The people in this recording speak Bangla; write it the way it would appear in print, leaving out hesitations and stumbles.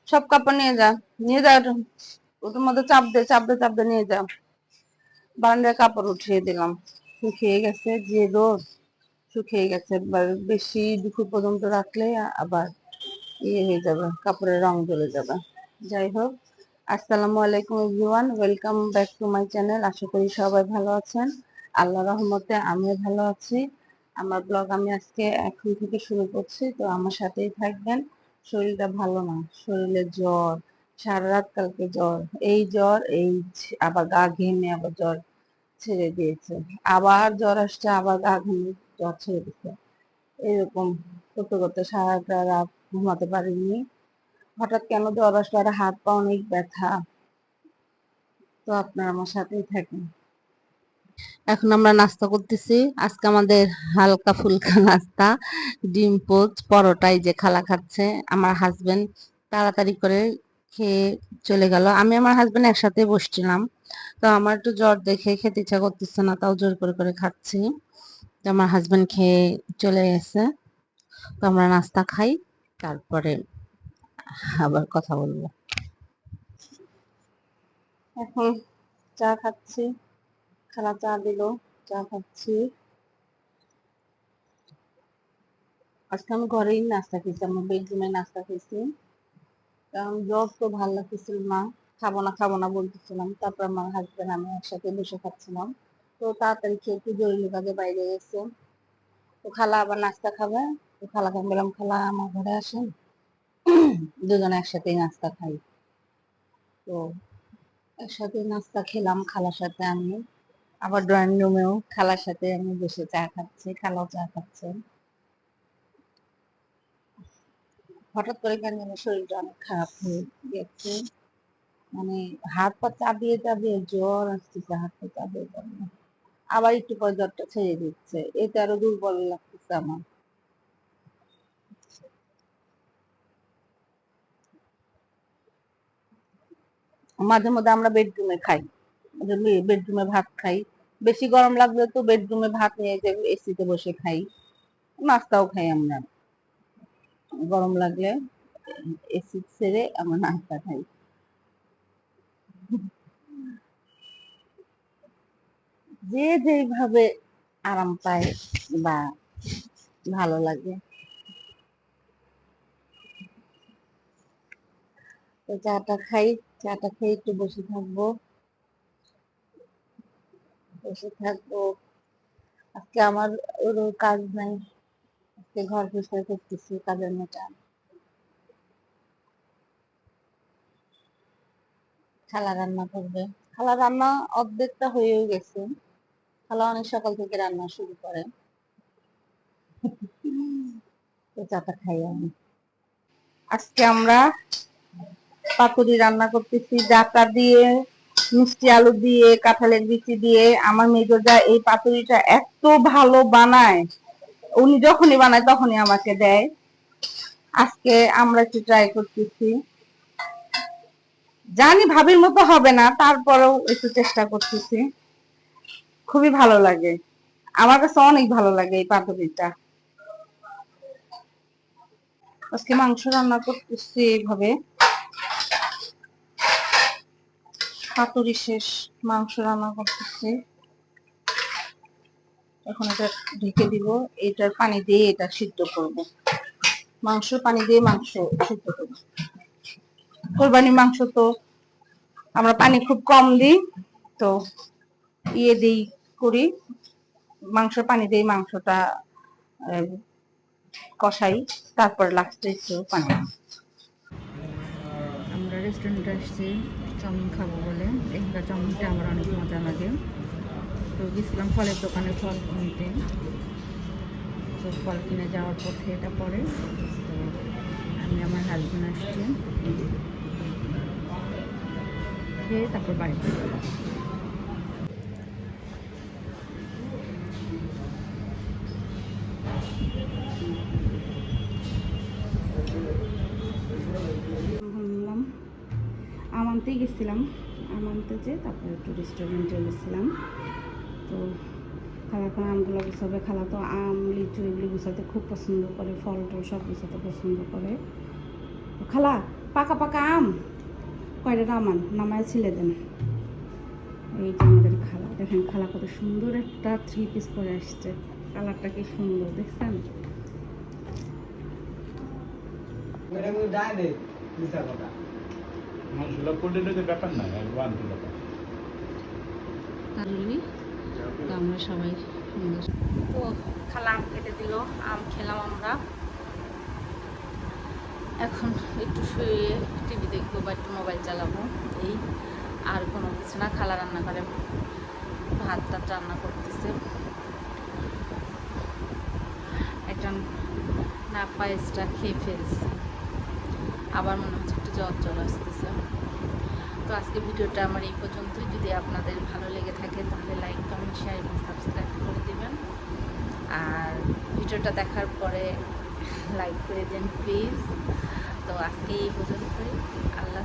সব কাপড় নিয়ে যা, নিয়ে যা, ওটার মধ্যে চাপ দে নিয়ে যা। বারান্দায় কাপড় উঠিয়ে দিলাম, শুকিয়ে গেছে যে রোদ, শুকিয়ে গেছে। বেশি দুপুর পর্যন্ত রাখলে আবার ইয়ে হয়ে যাবে, কাপড়ের রং জ্বলে যাবে। যাই হোক, আসসালামু আলাইকুম everyone, welcome back to my channel. আশা করি সবাই ভালো আছেন। আল্লাহ রহমতে আমিও ভালো আছি। আমার ব্লগ আমি আজকে এখন থেকে শুরু করছি, তো আমার সাথেই থাকবেন। শরীরটা ভালো না, শরীরে জ্বর, সারা রাত কালকে জ্বর, এই আবার গা ঘেমে আবার জ্বর ছেড়ে দিয়েছে, আবার জ্বর আসছে, আবার গা ঘেমে জ্বর ছেড়ে দিচ্ছে। এরকম করতে করতে সারাটা রাত ঘুমাতে পারিনি। হঠাৎ কেন জ্বর আসলো, আর হাত পা অনেক ব্যথা। তো আপনারা আমার সাথেই থাকেন। এখন আমরা নাস্তা করতেছি, আজকে আমাদের হালকা ফুলকা নাস্তা, ডিম পোচ পরোটাই যে খালা খাচ্ছে। আমার হাজবেন্ড তাড়াতাড়ি করে খেয়ে চলে গেল, আমি আমার হাজবেন্ড একসাথে বসছিলাম। তো আমার একটু জ্বর দেখে খেতে ইচ্ছা করতেছে না, তাও জোর করে করে খাচ্ছি। তো আমার হাজবেন্ড খেয়ে চলে গেছে। তো আমরা নাস্তা খাই, তারপরে আবার কথা বলবো। এখন চা খাচ্ছি, খালা চা দিল, চা খাচ্ছি। আজকে আমি ঘরেই নাস্তা খেয়েছি, আমার বেডরুমে নাস্তা খেয়েছি, কারণ জ্বর তো ভালো লাগতেছিল না, খাবো না বলতেছিলাম। তারপর আমার হাজবেন্ড আমি একসাথে বসে খাচ্ছিলাম। তো তাড়াতাড়ি খেয়ে একটু জরুরি কাজে বাইরে গেছে। তো খালা আবার নাস্তা খাবে। তো খালাকে আমি বললাম, খালা আমার ঘরে আসেন, দুজনে একসাথেই নাস্তা খাই। তো একসাথে নাস্তা খেলাম খালার সাথে আমি। আবার ড্রয়িং রুমেও খালার সাথে আমি বসে চা খাচ্ছি, খালাও চা খাচ্ছে। হঠাৎ করে কেন যেন শরীরটা অনেক খারাপ হয়ে গেছে, মানে হাত পা চাবিয়ে চাবিয়ে জ্বর আসতেছে, হাত পা চাবিয়ে চাবিয়ে। আবার একটু পর জ্বরটা ছেড়ে দিচ্ছে, এতে আরো দুর্বল লাগতেছে আমার। মাঝে মধ্যে আমরা বেডরুমে খাই, বেডরুমে ভাত খাই। বেশি গরম লাগলে তো বেডরুমে ভাত নিয়ে যে এসিতে বসে খাই। নাস্তাও খাই আমরা, গরম লাগলে এসি ছেড়ে আমরা নাস্তা খাই। যে যেভাবে আরাম পায় বা ভালো লাগে। তো চাটা খাই, চাটা খেয়ে একটু বসে থাকবো। আজকে আমার ওর কাজ নাই, আজকে ঘর পরিষ্কার করতেছি, কাজের মেয়েটা। খালা রান্না করবে, খালা রান্না অর্ধেকটা হয়েও গেছে। খালা অনেক সকাল থেকে রান্না শুরু করে। তো চাটা খাই আমি। আজকে আমরা পাতুরি রান্না করতেছি, ডাটা দিয়ে, মিষ্টি আলু দিয়ে, কাঁঠালের বিচি দিয়ে। আমার মেজোদা এই পাতুরিটা এত ভালো বানায়, উনি যখনই বানায় তখনই আমাকে দেয়। আজকে আমরা একটু ট্রাই করতেছি, জানি ভাবির মতো হবে না, তারপরেও একটু চেষ্টা করতেছি। খুবই ভালো লাগে, আমার কাছে অনেক ভালো লাগে এই পাতুরিটা। আজকে মাংস রান্না করতেছি এইভাবে, পাতুরি শেষ, মাংস রান্না করতেছি। এখন এটা ঢেকে দিব, এটার পানি দিয়ে এটা সিদ্ধ করব। মাংস পানি দিয়ে মাংস সিদ্ধ করব। কোরবানির মাংস তো আমরা পানি খুব কম দিই, তো ইয়ে দিই করি, মাংস পানি দিয়ে মাংসটা কষাই, তারপর লাস্টে একটু পানি। আমরা রেস্টুরেন্টে আসছি চাউমিন খাবো বলে, এখানকার চাউমিনটা আমার অনেক মজা লাগে। তো গেছিলাম ফলের দোকানে ফল কিনতে, তো ফল কিনে যাওয়ার পথে এটা পড়ে। তো আমি আমার হাজবেন্ড আসছি, খেয়ে তারপর বাড়িতে যাবো। ভাবলাম আমানতেই গেছিলাম, আমানতে যে তারপরে একটু রেস্টুরেন্টে গেছিলাম। তো খালা এখন আমগুলো গুছাবে, খালা তো আম লিচু এগুলি গুছাতে খুব পছন্দ করে, ফল টল সব গুছাতে পছন্দ করে। তো খালা পাকা পাকা আম কয়টা নামায় ছিলে দেন। এই যে আমাদের খালা, দেখেন খালা কত সুন্দর একটা 3 পিস পরে আসছে, কালারটা কি সুন্দর দেখছেন। আমরা সবাই সুন্দর তো খালা আম কেটে দিল, আম খেলাম আমরা। এখন একটু শুয়ে টিভি দেখবো বা একটু মোবাইল চালাবো, এই আর কোনো কিছু না। খালা রান্না করে ভাত টাত রান্না করতেছে, একটা না পায়েসটা খেয়ে ফেলছে, আবার মনে হচ্ছে একটু জ্বর জ্বর আসতেছে। তো আজকে ভিডিওটা আমার এই পর্যন্তই। যদি আপনাদের ভালো লেগে থাকে তাহলে লাইক কমেন্ট শেয়ার এবং সাবস্ক্রাইব করে দেবেন, আর ভিডিওটা দেখার পরে লাইক করে দেন প্লিজ। তো আজকে এই পর্যন্তই, আল্লাহ।